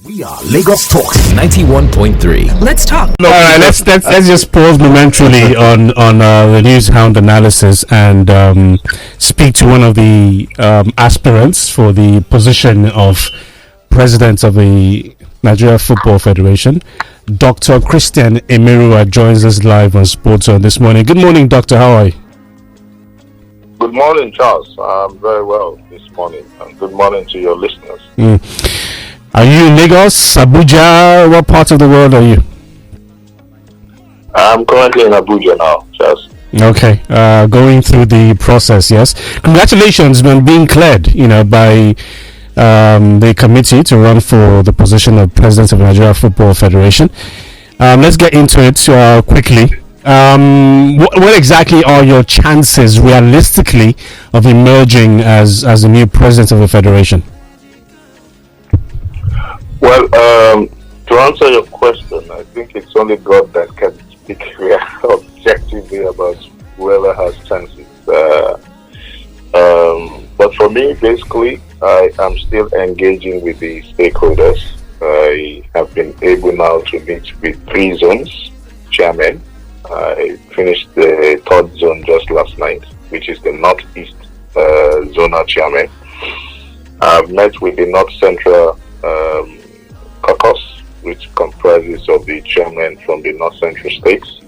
We are Lagos Talk 91.3. Let's talk. All right, let's just pause momentarily on the news hound analysis and speak to one of the aspirants for the position of president of the Nigerian Football Federation. Dr. Christian Emeruwa joins us live on Sports On this morning. Good morning, Doctor. How are you? Good morning, Charles. I'm very well this morning, and good morning to your listeners. Are you in Lagos, Abuja? What part of the world are you? I'm currently in Abuja now, Charles. Okay, going through the process, yes. Congratulations on being cleared, by the committee to run for the position of president of the Nigerian Football Federation. Let's get into it quickly. What exactly are your chances, realistically, of emerging as the new president of the federation? Well, to answer your question, I think it's only God that can speak objectively about whoever has chances. But for me, basically, I am still engaging with the stakeholders. I have been able now to meet with 3 zones chairmen. I finished the 3rd zone just last night, which is the Northeast zonal chairman. I've met with the North Central caucus, which comprises of the chairman from the North Central states.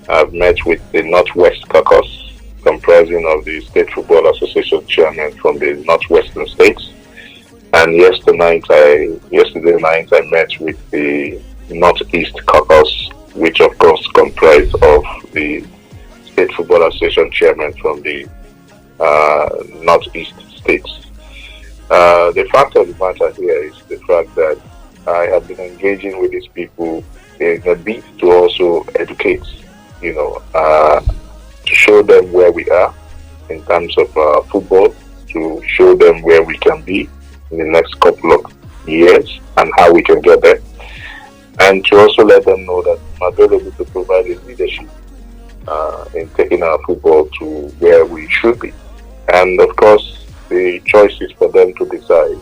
I've met with the Northwest caucus, comprising of the State Football Association chairman from the Northwestern states. And yesterday night I met with the Northeast caucus, which of course comprised of the State Football Association chairman from the Northeast states. The fact of the matter here is the fact that I have been engaging with these people in a bid to also educate, to show them where we are in terms of football, to show them where we can be in the next couple of years and how we can get there, and to also let them know that I'm available to provide the leadership in taking our football to where we should be. And of course, the choice is for them to decide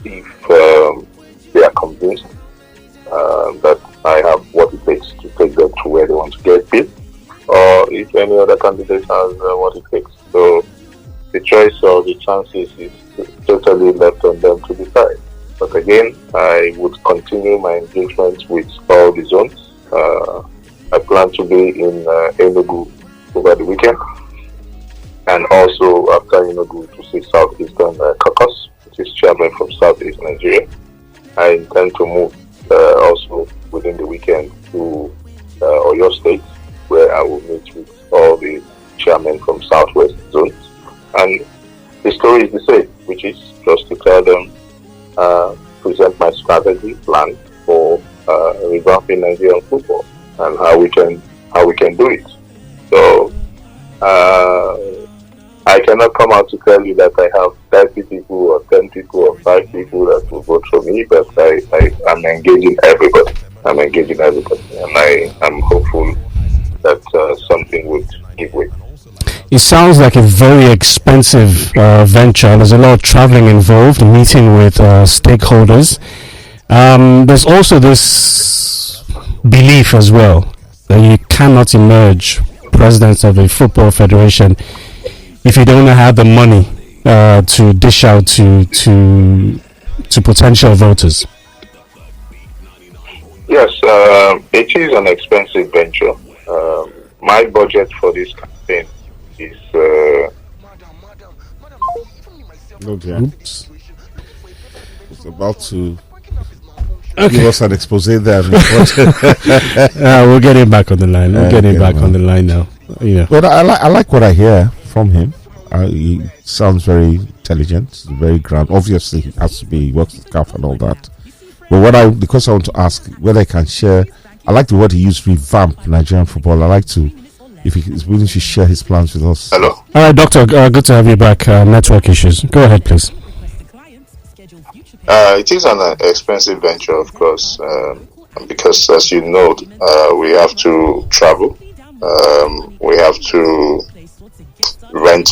if they are convinced that I have what it takes to take them to where they want to get to, or if any other candidate has what it takes. So the choice or the chances is totally left on them to decide. But again, I would continue my engagement with all the zones. I plan to be in Enugu over the weekend, and also after Enugu to see Southeastern caucus, which is chairman from Southeast Nigeria. I intend to move also within the weekend to Oyo State, where I will meet with all the chairmen from Southwest zones. And the story is the same, which is just to tell them, present my strategy plan for revamping Nigerian football and how we can do it. So I cannot come out to tell you that I have 30 people or 10 people or 5 people that will vote for me, but I'm engaging everybody. And I am hopeful that something would give way. It sounds like a very expensive venture. There's a lot of traveling involved, meeting with stakeholders. There's also this belief as well that you cannot emerge president of a football federation if you don't have the money to dish out to potential voters. Yes, it is an expensive venture. My budget for this campaign is okay. Oops. It's about to give us an expose there. We'll get him back on the line. On the line now. But I like what I hear from him. He sounds very intelligent, very grand. Obviously, he has to be works with CAF and all that. But because I want to ask whether I can share. I like the word he used, revamp Nigerian football. I like to, if he is willing to share his plans with us. Hello. All right, Doctor. Good to have you back. Network issues. Go ahead, please. It is an expensive venture, of course, because as you know, we have to travel. We have to rent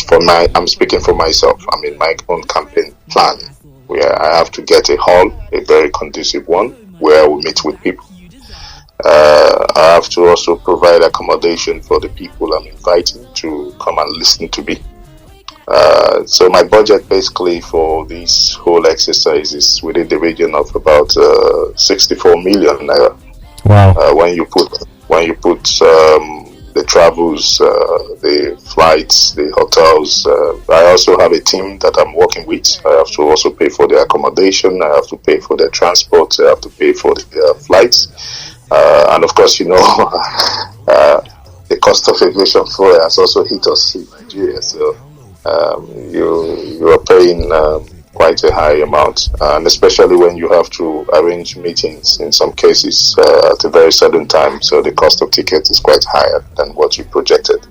I'm speaking for myself. I mean, my own campaign plan. where I have to get a hall, a very conducive one, where I will meet with people. I have to also provide accommodation for the people I'm inviting to come and listen to me. So my budget basically for this whole exercise is within the region of about 64 million naira. Wow. When you put the travels, the flights, the hotels. I also have a team that I'm working with. I have to also pay for their accommodation. I have to pay for their transport. I have to pay for their flights. And of course, the cost of aviation fuel has also hit us in Nigeria. So you are paying quite a high amount, and especially when you have to arrange meetings in some cases at a very sudden time. So the cost of tickets is quite higher than what you projected.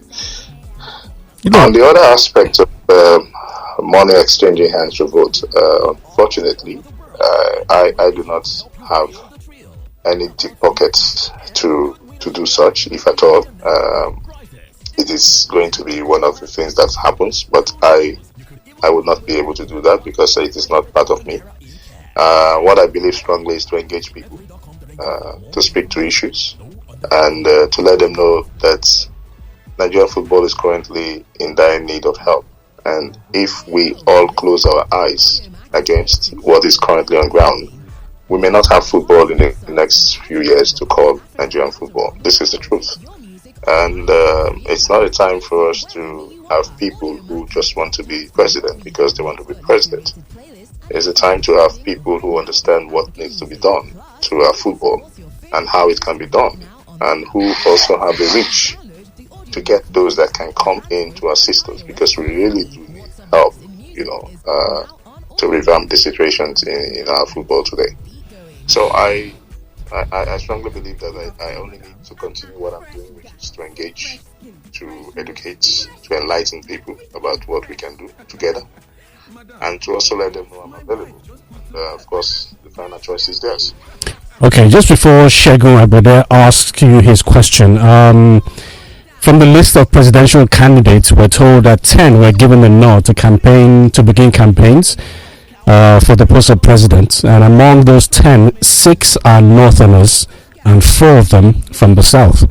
On the other aspect of money exchanging hands to vote, unfortunately, I do not have any deep pockets to do such, if at all. It is going to be one of the things that happens, but I would not be able to do that because it is not part of me. What I believe strongly is to engage people, to speak to issues, and to let them know that Nigerian football is currently in dire need of help. And if we all close our eyes against what is currently on ground, we may not have football in the next few years to call Nigerian football. This is the truth. And it's not a time for us to have people who just want to be president because they want to be president. It's a time to have people who understand what needs to be done to our football and how it can be done, and who also have the reach to get those that can come in to assist us, because we really do need help, to revamp the situations in our football today. So I strongly believe that I only need to continue what I'm doing, which is to engage, to educate, to enlighten people about what we can do together, and to also let them know I'm available. Of course, the final choice is theirs. Okay, just before Segun Abode asks you his question, from the list of presidential candidates, we're told that 10 were given the nod to begin campaigns for the post of president, and among those 10, 6 are northerners and 4 of them from the south.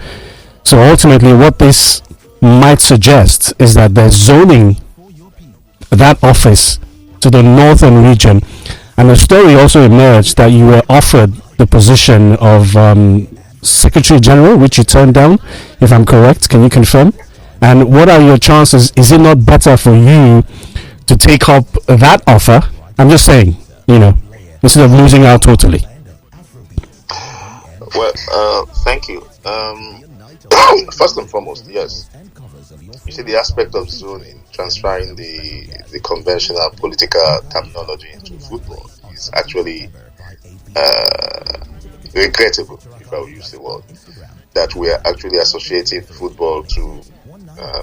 So ultimately what this might suggest is that they're zoning that office to the northern region. And the story also emerged that you were offered the position of Secretary General, which you turned down, if I'm correct. Can you confirm? And what are your chances? Is it not better for you to take up that offer? I'm just saying, instead of losing out totally. Well, thank you. First and foremost, yes. You see, the aspect of zoning, transferring the conventional political terminology into football, is actually regrettable, if I will use the word, that we are actually associating football to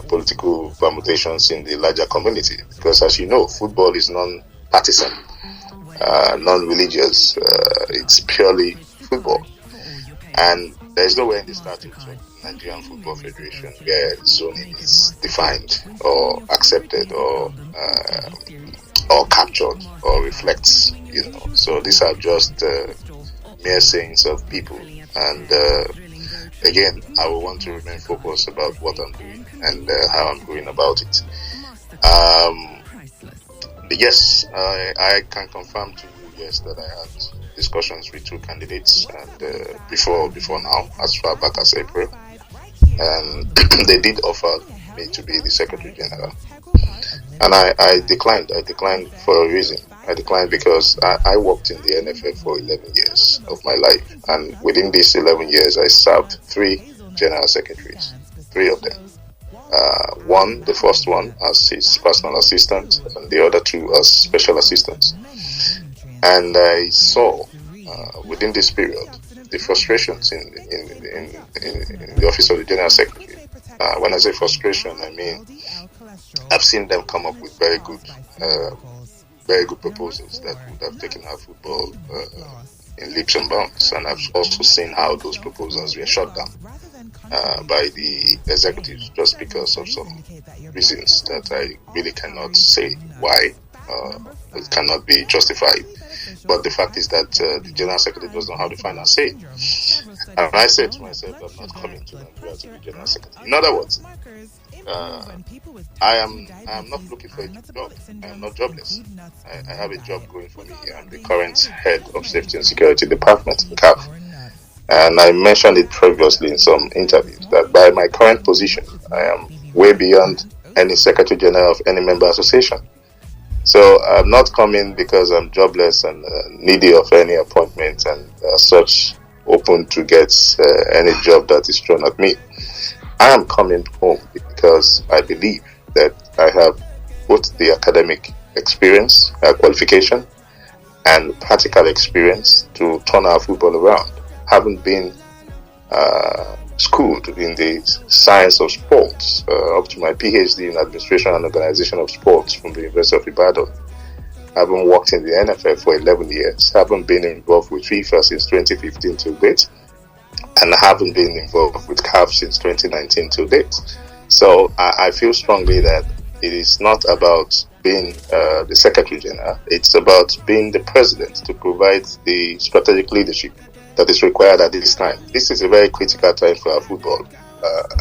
political permutations in the larger community. Because as you know, football is non-partisan, non-religious. It's purely football. And there's nowhere in the statute of Nigerian Football Federation where zoning is defined or accepted or captured or reflects, So these are just mere sayings of people. And again, I will want to remain focused about what I'm doing and how I'm going about it. Yes, I can confirm to you, yes, that I had discussions with 2 candidates, and before now, as far back as April, and they did offer me to be the Secretary General, and I declined. I declined for a reason. I declined because I worked in the NFF for 11 years of my life, and within these 11 years, I served 3 General Secretaries, 3 of them. The first one as his personal assistant, and the other 2 as special assistants. And I saw within this period the frustrations in the office of the General Secretary. When I say frustration, I mean I've seen them come up with very good proposals that would have taken our football in leaps and bounds, and I've also seen how those proposals were shut down by the executives just because of some reasons that I really cannot say why. it cannot be justified. But the fact is that the General Secretary does not have the final say. And I said to myself, I'm not coming to Nigeria to be General Secretary. In other words, I am not looking for a job. I am not jobless. I have a job going for me. I'm the current head of Safety and Security Department in CAF. And I mentioned it previously in some interviews that by my current position, I am way beyond any Secretary General of any member association. So I'm not coming because I'm jobless and needy of any appointment and such open to get any job that is thrown at me. I am coming home because I believe that I have both the academic experience, qualification, and practical experience to turn our football around. Having been schooled in the science of sports, up to my PhD in administration and organization of sports from the University of Ibadan. Having worked in the NFF for 11 years, having been involved with FIFA since 2015 to date, and haven't been involved with CAF since 2019 to date. So I feel strongly that it is not about being the Secretary General, it's about being the President to provide the strategic leadership that is required at this time. This is a very critical time for our football.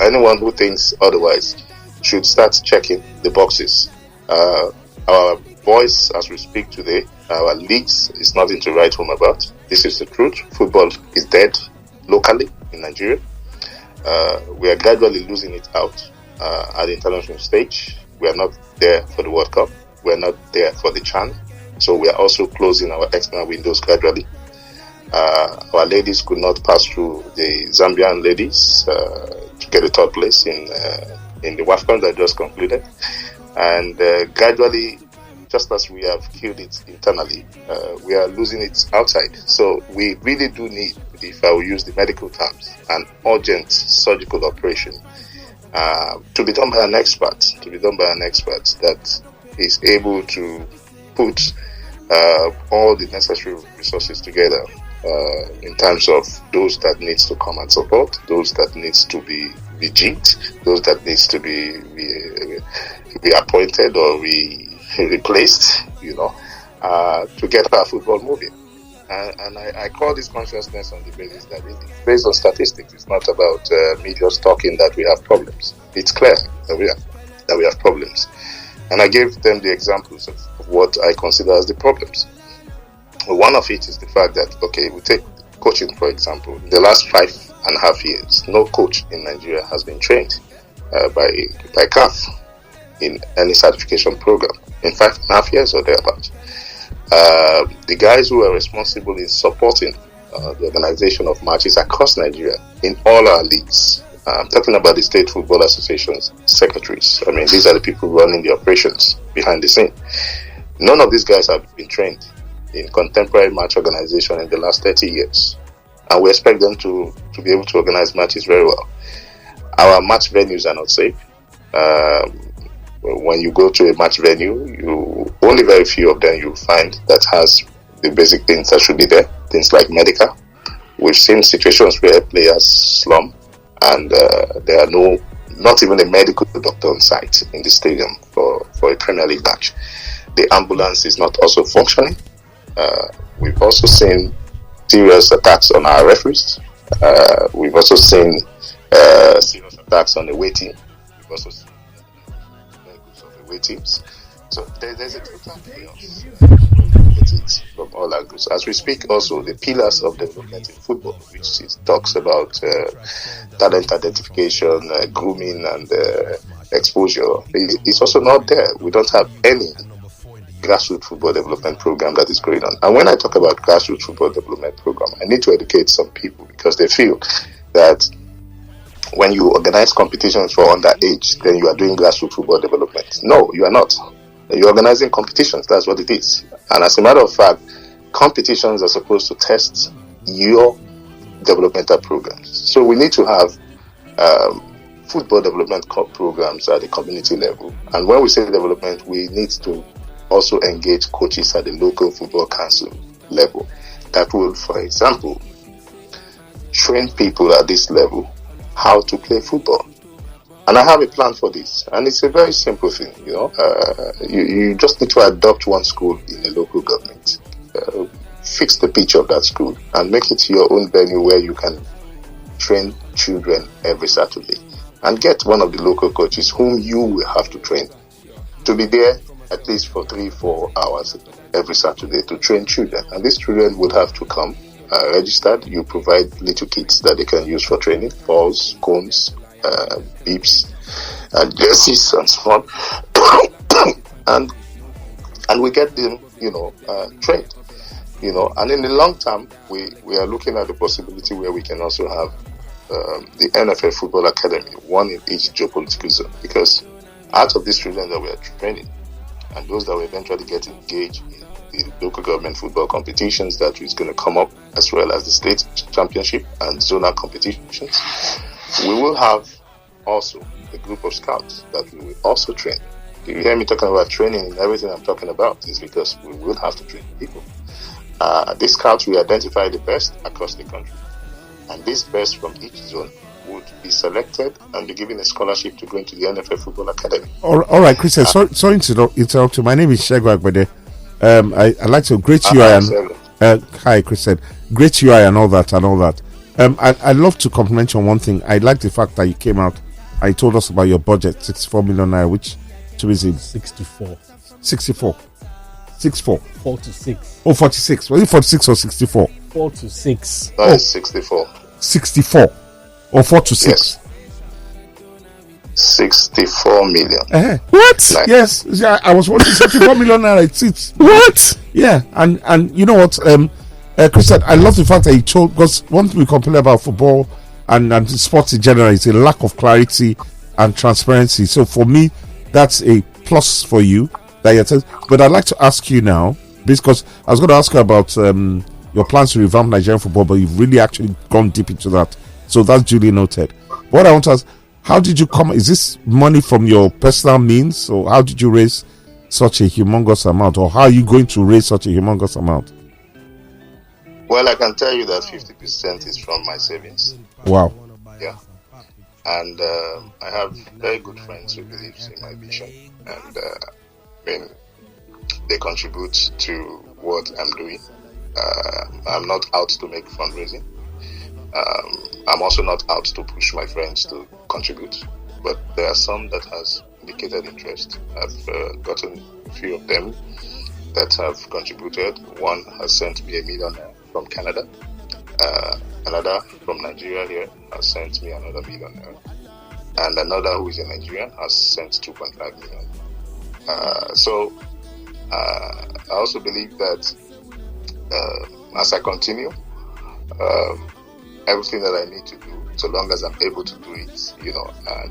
Anyone who thinks otherwise should start checking the boxes. Our boys, as we speak today, our leagues is nothing to write home about. This is the truth. Football is dead locally in Nigeria. We are gradually losing it out at the international stage. We are not there for the World Cup. We are not there for the CHAN. So we are also closing our external windows gradually. Our ladies could not pass through the Zambian ladies to get a third place in the WAFCON that just concluded. And gradually, just as we have killed it internally, we are losing it outside. So we really do need, if I will use the medical terms, an urgent surgical operation to be done by an expert, that is able to put all the necessary resources together in terms of those that needs to come and support, those that needs to be rejigged, those that needs to be appointed or replaced, to get our football moving. And I call this consciousness on the basis that it's based on statistics. It's not about media talking that we have problems. It's clear that we have problems. And I gave them the examples of what I consider as the problems. One of it is the fact that, we take coaching, for example. In the last 5.5 years, no coach in Nigeria has been trained by CAF in any certification program in 5.5 years or thereabouts. The guys who are responsible in supporting the organization of matches across Nigeria in all our leagues, I'm talking about the State Football Association's secretaries. I mean, these are the people running the operations behind the scene. None of these guys have been trained in contemporary match organization in the last 30 years. And we expect them to be able to organize matches very well. Our match venues are not safe. When you go to a match venue, only very few of them you find that has the basic things that should be there. Things like medical. We've seen situations where players slump and there are not even a medical doctor on site in the stadium for a Premier League match. The ambulance is not also functioning. We've also seen serious attacks on our referees. We've also seen serious attacks on the away team. We've also seen of away teams. So there's a total chaos from all angles. As we speak, also the pillars of development in football, which talks about talent identification, grooming, and exposure, it's also not there. We don't have any grassroots football development program that is going on. And when I talk about grassroots football development program, I need to educate some people because they feel that when you organize competitions for underage, then you are doing grassroots football development. No, you are not. You're organizing competitions. That's what it is. And as a matter of fact, competitions are supposed to test your developmental programs. So we need to have football development programs at the community level. And when we say development, we need to also engage coaches at the local football council level that will, for example, train people at this level how to play football. And I have a plan for this. And it's a very simple thing, you just need to adopt one school in a local government. Fix the pitch of that school and make it your own venue where you can train children every Saturday. And get one of the local coaches whom you will have to train to be there at least for 3-4 hours every Saturday to train children. And these children would have to come registered. You provide little kits that they can use for training, balls, cones, beeps, and jerseys, and so on. and we get them, trained. And in the long term, we are looking at the possibility where we can also have the NFF Football Academy, one in each geopolitical zone, because out of these children that we are training and those that will eventually get engaged in the local government football competitions that is going to come up, as well as the state championship and zonal competitions, we will have also a group of scouts that we will also train. If you hear me talking about training, and everything I'm talking about is because we will have to train people. These scouts will identify the best across the country, and these best from each zone would be selected and be given a scholarship to go into the NFF Football Academy. All right, Christian. Sorry to interrupt you. My name is Shego Agbede. I'd like to greet you and hi, Christian. Great UI and all that. I'd love to compliment you on one thing. I like the fact that you came out. I told us about your budget, 64 million naira, which to me is 64. 64. 64. 4 to 6. Oh, 46. Was it 46 or 64? 4 to 6. That is 64. 64. Or 4 to 6? Yes. 64 million. What? Yes. Yeah, I was watching 64 million naira. It's what? Yeah. And you know what, Christian, I love the fact that he told, because one thing we complain about football and sports in general is a lack of clarity and transparency. So for me, that's a plus for you that you're telling. But I'd like to ask you now, because I was going to ask you about your plans to revamp Nigerian football, but you've really actually gone deep into that. So that's duly noted. What I want to ask, how did you come? Is this money from your personal means, or how did you raise such a humongous amount, or how are you going to raise such a humongous amount? Well, I can tell you that 50% is from my savings. Wow. Yeah. And I have very good friends who believe in my vision, and they contribute to what I'm doing. I'm not out to make fundraising. I'm also not out to push my friends to contribute, but there are some that has indicated interest. I've gotten a few of them that have contributed. One has sent me $1 million from Canada. Another from Nigeria here has sent me another $1 million. And another who is a Nigerian has sent 2.5 million. So I also believe that as I continue, everything that I need to do, so long as I'm able to do it,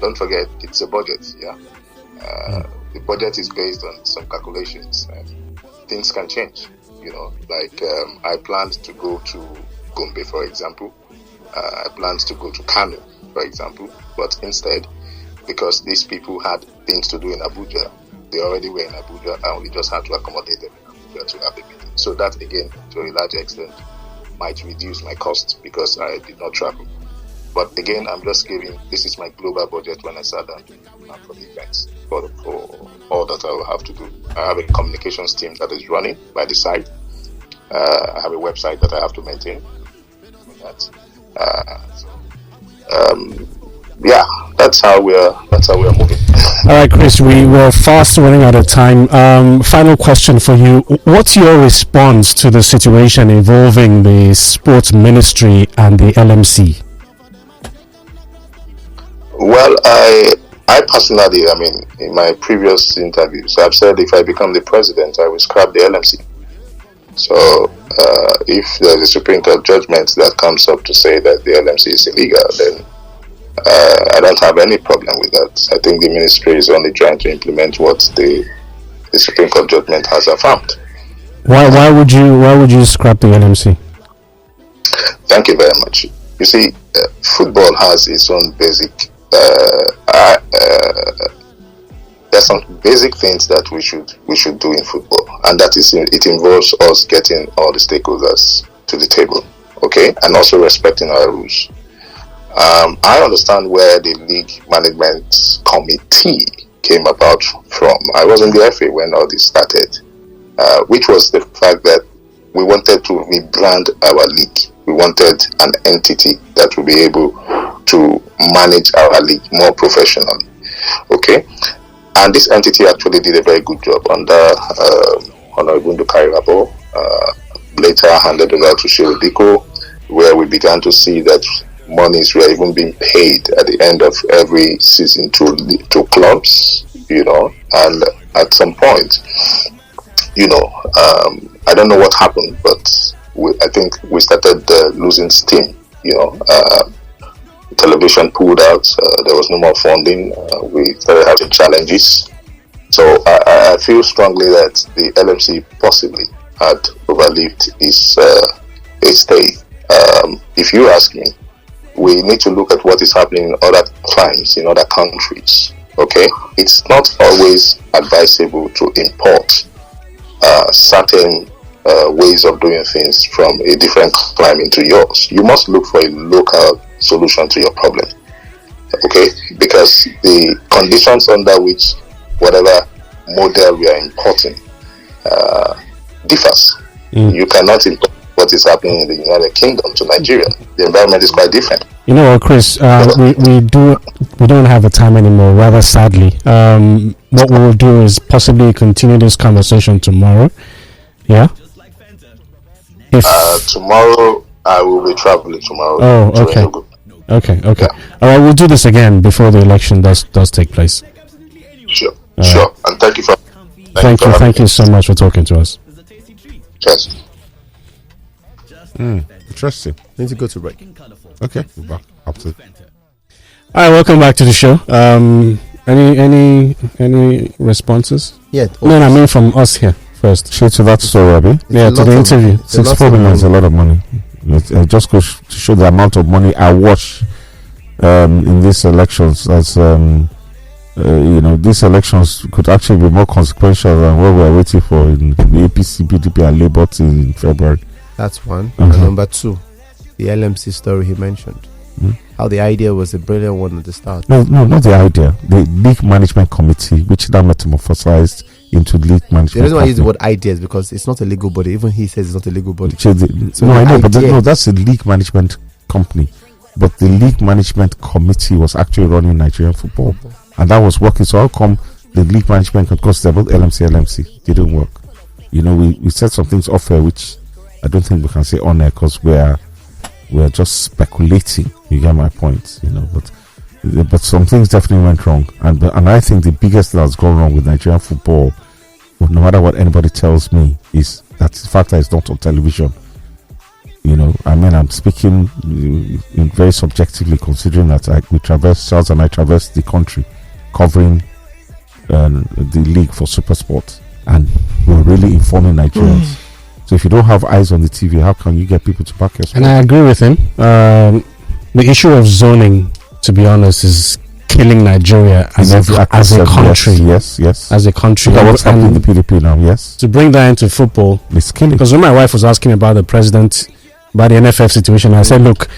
don't forget, it's a budget, yeah? The budget is based on some calculations, and things can change, I planned to go to Gombe, for example. I planned to go to Kano, for example, but instead, because these people had things to do in Abuja, they already were in Abuja, and we just had to accommodate them in Abuja to have a meeting. So that, again, to a large extent, might reduce my costs because I did not travel. But again, I'm just giving, this is my global budget when I sat down to plan for the events, for all that I will have to do. I have a communications team that is running by the side. I have a website that I have to maintain. That's how we're moving. All right, Chris, we were fast running out of time. Final question for you. What's your response to the situation involving the sports ministry and the LMC? Well, I personally, in my previous interviews, I've said if I become the president, I will scrap the LMC. So if there's a Supreme Court judgment that comes up to say that the LMC is illegal, then I don't have any problem with that. I think the ministry is only trying to implement what the Supreme Court judgment has affirmed. Why would you scrap the LMC? Thank you very much. You see, football has its own basic. There's some basic things that we should do in football, and that is it involves us getting all the stakeholders to the table, okay, and also respecting our rules. I understand where the league management committee came about from. I was in the FA when all this started, which was the fact that we wanted to rebrand our league. We wanted an entity that would be able to manage our league more professionally. Okay, and this entity actually did a very good job under Honorable Kairabo. Later handed over to Shirodiko, where we began to see that monies were even being paid at the end of every season to clubs, and at some point, I don't know what happened, but I think we started losing steam. Television pulled out. There was no more funding. We started having challenges. So I feel strongly that the LMC possibly had overlived its stay. If you ask me, we need to look at what is happening in other climes, in other countries. Okay, it's not always advisable to import certain ways of doing things from a different climate into yours. You must look for a local solution to your problem. Okay, because the conditions under which whatever model we are importing differs. You cannot import what is happening in the United Kingdom to Nigeria. The environment is quite different. You know what, Chris? We don't have the time anymore. Rather sadly, what we will do is possibly continue this conversation tomorrow. Yeah. Tomorrow I will be traveling tomorrow. Oh, okay. Okay. Yeah. All right, we'll do this again before the election does take place. Sure. And thank you for. Thank you so much for talking to us. Yes. Interesting. Need to go to break. Okay, we're back. Up to. All right, welcome back to the show. Any responses? Yeah. No, I mean from us here first. Share to that story, Abby. Yeah, to the interview. 64 million is a lot of money. It just goes to show the amount of money I watch in these elections. As these elections could actually be more consequential than what we're waiting for in the APC, PDP, and Labour in February. That's one. And number two, the LMC story he mentioned. How the idea was a brilliant one at the start. No, not the idea. The League Management Committee, which now metamorphosized into League Management. The reason why I use the word idea is because it's not a legal body. Even he says it's not a legal body. I know, but that's a League Management Company. But the League Management Committee was actually running Nigerian football. And that was working. So how come the League Management, because they're both LMC, didn't work? We said some things off air, which I don't think we can say on air because we're just speculating. You get my point, but some things definitely went wrong, and I think the biggest thing that's gone wrong with Nigerian football, no matter what anybody tells me, is that the fact that it's not on television. I'm speaking very subjectively, considering that Charles and I traversed the country covering the league for Super Sport, and we're really informing Nigerians. So if you don't have eyes on the TV, how can you get people to back your sport? And I agree with him. The issue of zoning, to be honest, is killing Nigeria as a country. Yes. As a country. Look at what's happening in the PDP now, yes. To bring that into football, it's killing. Because when my wife was asking about the president, about the NFF situation, I said, look,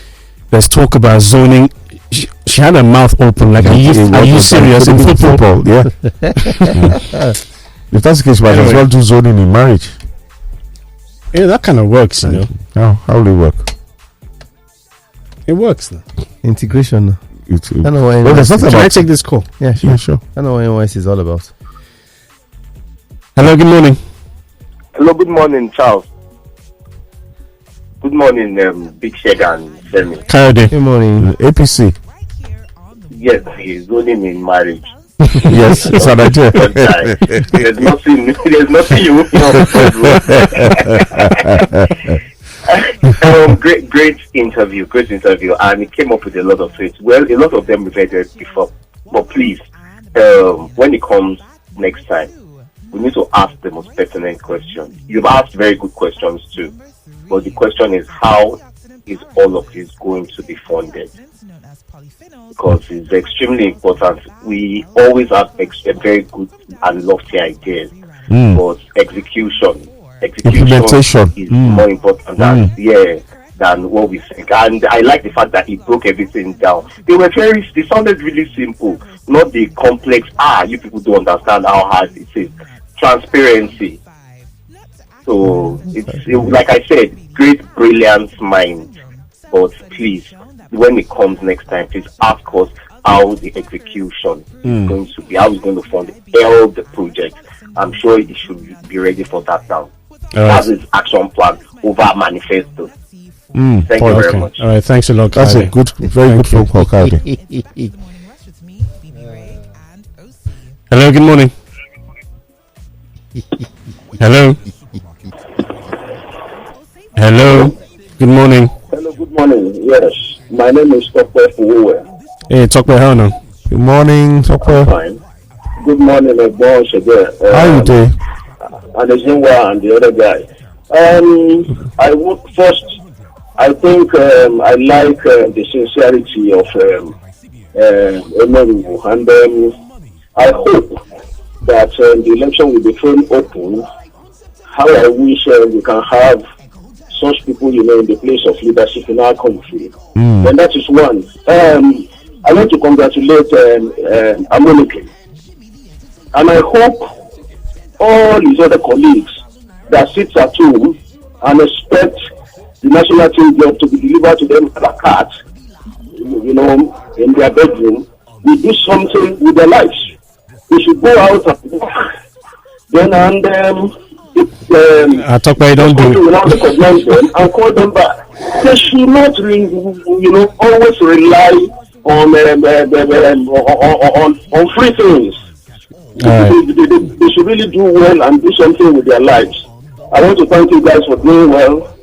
let's talk about zoning. She had her mouth open, like, are you serious in football? Yeah. If that's the case, might as well do zoning in marriage. Yeah, that kind of works, How will it work? It works now. Integration. I don't know why. Can I take this call? Yeah, sure. Yeah, sure. I don't know what NYC is all about. Hello, good morning. Hello, good morning, Charles. Good morning, Big Shega and Femi. Kayode. Good morning. APC. Yes, he's zoning in marriage. Yes, it's an idea. There's nothing you won't Great interview, and it came up with a lot of things. Well, a lot of them we've heard before, but please, when it comes next time, we need to ask the most pertinent question. You've asked very good questions too, but the question is, how is all of this going to be funded? Because it's extremely important. We always have very good and lofty ideas, but execution implementation is more important than than what we think. And I like the fact that he broke everything down. They sounded really simple, not the complex, you people don't understand how hard it is. Transparency. So it's like I said, great brilliance mind. But please, when it comes next time, please ask us how the execution is going to be, how it's going to fund the project. I'm sure it should be ready for that now. That's his action plan over manifesto. Thank you very much. All right, thanks a lot. That's a very good phone call, Kyle. Hello, good morning. Hello. Hello, good morning. Hello, good morning. Yes, my name is Dr. Fuwe. Hey, talk about how now. Good morning, Topper. Fine. Good morning, Bon Shege. How you doing? And the Zinwa and the other guy. I would first, I think I like the sincerity of Emeruwa, and I hope that the election will be thrown open. How I wish we can have such people, in the place of leadership in our country. And that is one. I want to congratulate Amonike. And I hope all his other colleagues that sits at home and expect the national team job to be delivered to them at a cart, in their bedroom, will do something with their lives. They should go out and work. Then I talk about don't do. Without recognize them and call them back. They should not, always rely on free things. They should really do well and do something with their lives. I want to thank you guys for doing well.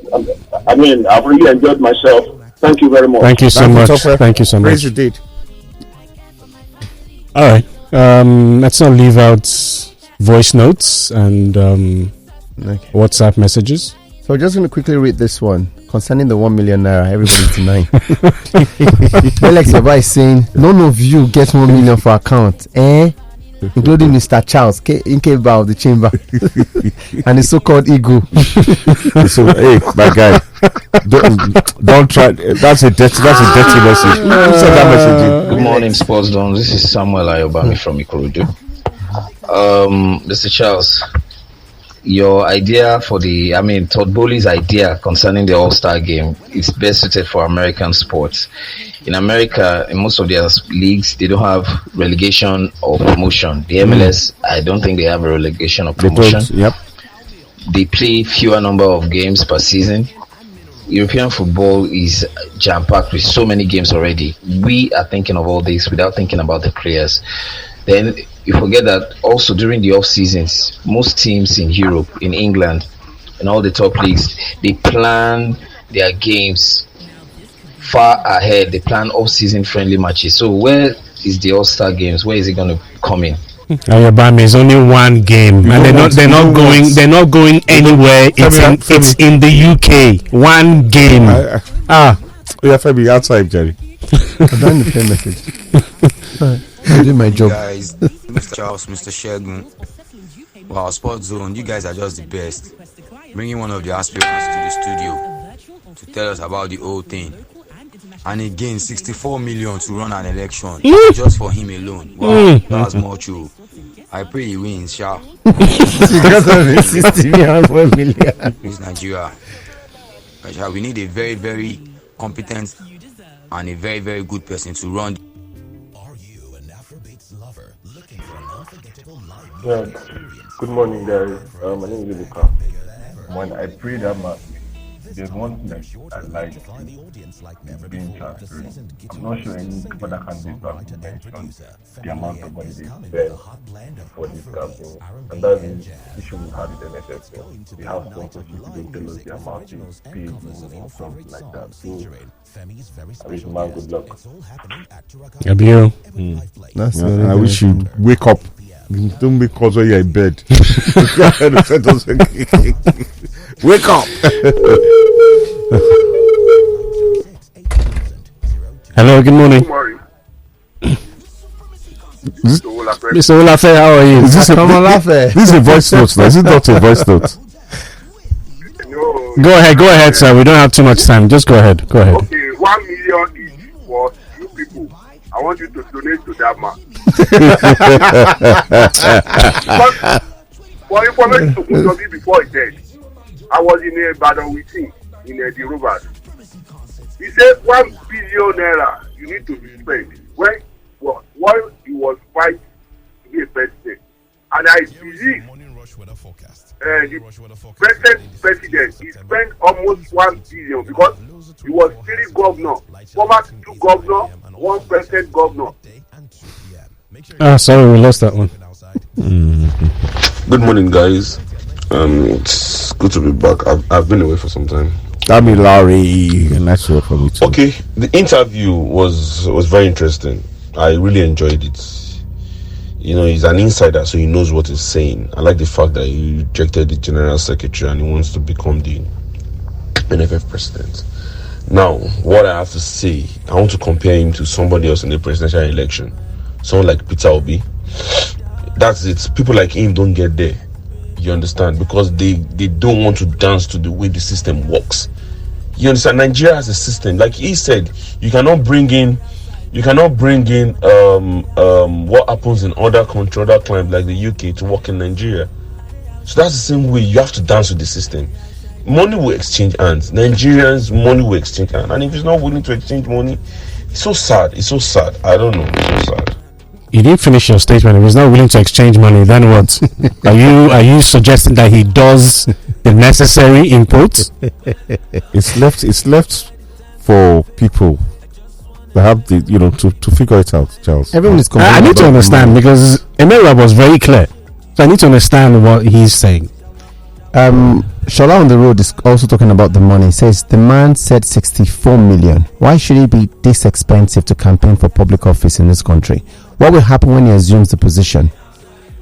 I've really enjoyed myself. Thank you very much. Thank you so much. Thank you so much. Praise the date. All right. Let's not leave out voice notes and WhatsApp messages. So just going to quickly read this one concerning the 1 million naira. Everybody's denying. Alex Yaba is saying none of you get 1 million for account, including Mr. Charles Nkeba of the chamber and the so-called ego. So, hey, my guy, don't try. That's a dirty message. Who sent that message in? Good morning, Sports Dons. This is Samuel Ayobami from Ikorodu. Mr. Charles, your idea for Todd Bowley's idea concerning the All-Star game is best suited for American sports. In America, in most of their leagues, they don't have relegation or promotion. The MLS, I don't think they have a relegation or promotion. They play fewer number of games per season. European football is jam-packed with so many games already. We are thinking of all this without thinking about the players. Then you forget that also during the off seasons, most teams in Europe, in England, and all the top leagues, they plan their games far ahead. They plan off-season friendly matches. So where is the All-Star games? Where is it going to come in? Ayobami is only one game, and they're not going anywhere. It's in the UK. One game. We have to be outside, Jerry. I'm done the play message. I did my job. Guys, Mr. Charles, Mr. Shegun, wow, Sports Zone, you guys are just the best. Bringing one of the aspirants to the studio to tell us about the whole thing. And again, 64 million to run an election just for him alone. Wow, that's more true. I pray he wins, sha. 60 million. It's Nigeria. We need a very, very competent and a very, very good person to run. Yeah, good morning, guys. My name is Luka. When I pray that mass, there's one thing I like being transparent. I'm not sure any other candidate have mentioned the amount of money they spend for this campaign, and that's the issue we have with NFF. They have sponsorship, they tell us the amount they pay or something like that. So I wish man good luck. I wish you wake up. Don't be cause when you're in bed. Wake up. Hello, good morning. Good morning. Mr. Olafe, how are you? This is a voice note now. Is it not a voice note? No, Go ahead, sir. We don't have too much time. Just go ahead. Okay, 1 million each for you people. I want you to donate to that man. For information to Kunjobi before he died, I was in a battle with him in the Rovers. He said 1 billion naira you need to be spent when he was fighting to be a president. And I believe the present president he spent almost 1 billion because he was 3 governors, former 2 governors, 1 present governor. Sorry, we lost that one. Good morning, guys. It's good to be back. I've been away for some time. Dami Larry, nice to hear from you too. Okay, the interview was very interesting. I really enjoyed it. You know, he's an insider, so he knows what he's saying. I like the fact that he rejected the general secretary and he wants to become the NFF president. Now, what I have to say, I want to compare him to somebody else in the presidential election. Someone like Peter Obi. That's it. People like him don't get there. You understand? Because they don't want to dance to the way the system works. You understand? Nigeria has a system. Like he said, you cannot bring in what happens in other countries, other climes like the UK to work in Nigeria. So that's the same way. You have to dance with the system. Money will exchange hands. Nigerians, money will exchange hands. And if he's not willing to exchange money, it's so sad. It's so sad. I don't know. It's so sad. You didn't finish your statement. If he's not willing to exchange money, then what? Are you suggesting that he does the necessary inputs? It's left for people that have the to figure it out, Charles. Everyone is I need to understand because Emeruwa was very clear. So I need to understand what he's saying. Shola on the road is also talking about the money. He says the man said 64 million. Why should it be this expensive to campaign for public office in this country? What will happen when he assumes the position?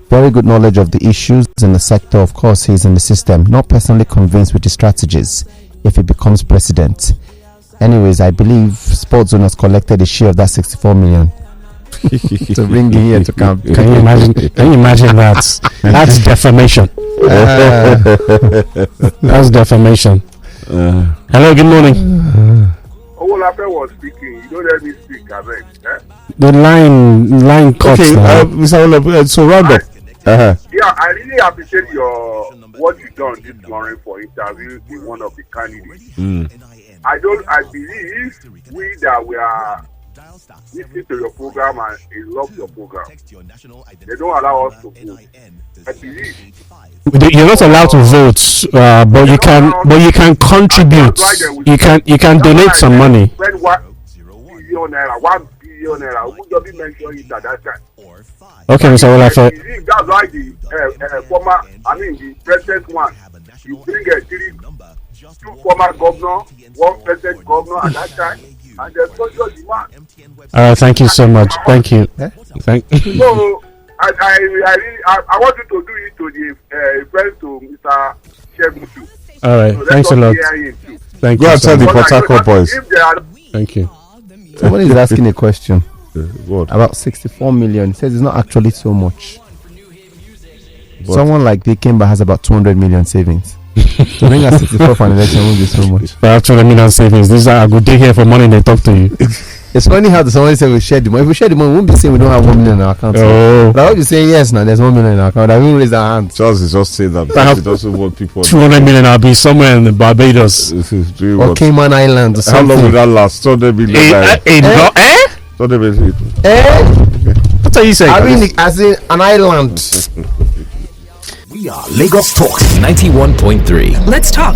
Very good knowledge of the issues in the sector. Of course, he's in the system. Not personally convinced with the strategies if he becomes president. Anyways, I believe Sports Zone has collected a share of that 64 million to bring in here to camp. Can you imagine that? That's defamation. That's defamation. Hello, good morning. Owolape was speaking. You don't let me speak, I beg. The line cuts. Okay, Mr. Owolape, so round up. Yeah, I really appreciate what you done this morning for interview in one of the candidates. I believe we are listening to your program and they love your program. They don't allow us to vote. I believe you're not allowed to vote, but you can contribute. You can donate some money. Spend 1 billion naira. Who just mentioned it at that time? Okay, Mr. Owolape. That's why the the present one, you bring 2 former governor, 1 present governor at that time, and there's social demand. Thank you so much. Thank you. Thank you. So I want you to do it to the friends to Mr. Shegun too. All right. So thanks a lot. Thank you. Go and tell the Port Harcourt boys. Thank you. Somebody is asking a question What? about 64 million. He says it's not actually so much. Someone like Dikemba has about 200 million savings. To bring us 64 for an election won't be so much. For actually million savings, these are a good day here for money they talk to you. It's funny how somebody say we share the money. If we share the money, we won't be saying we don't have 1 million in our account. Oh. But I would be saying yes now, there's 1 million in our account. I won't raise our hand. Charles is just saying that because he doesn't want people 200 million. I'll be somewhere in Barbados or Cayman Islands or How something. long will that last? 200 million. What are you saying? I mean, as in an island. We are Lagos Talks 91.3. Let's talk.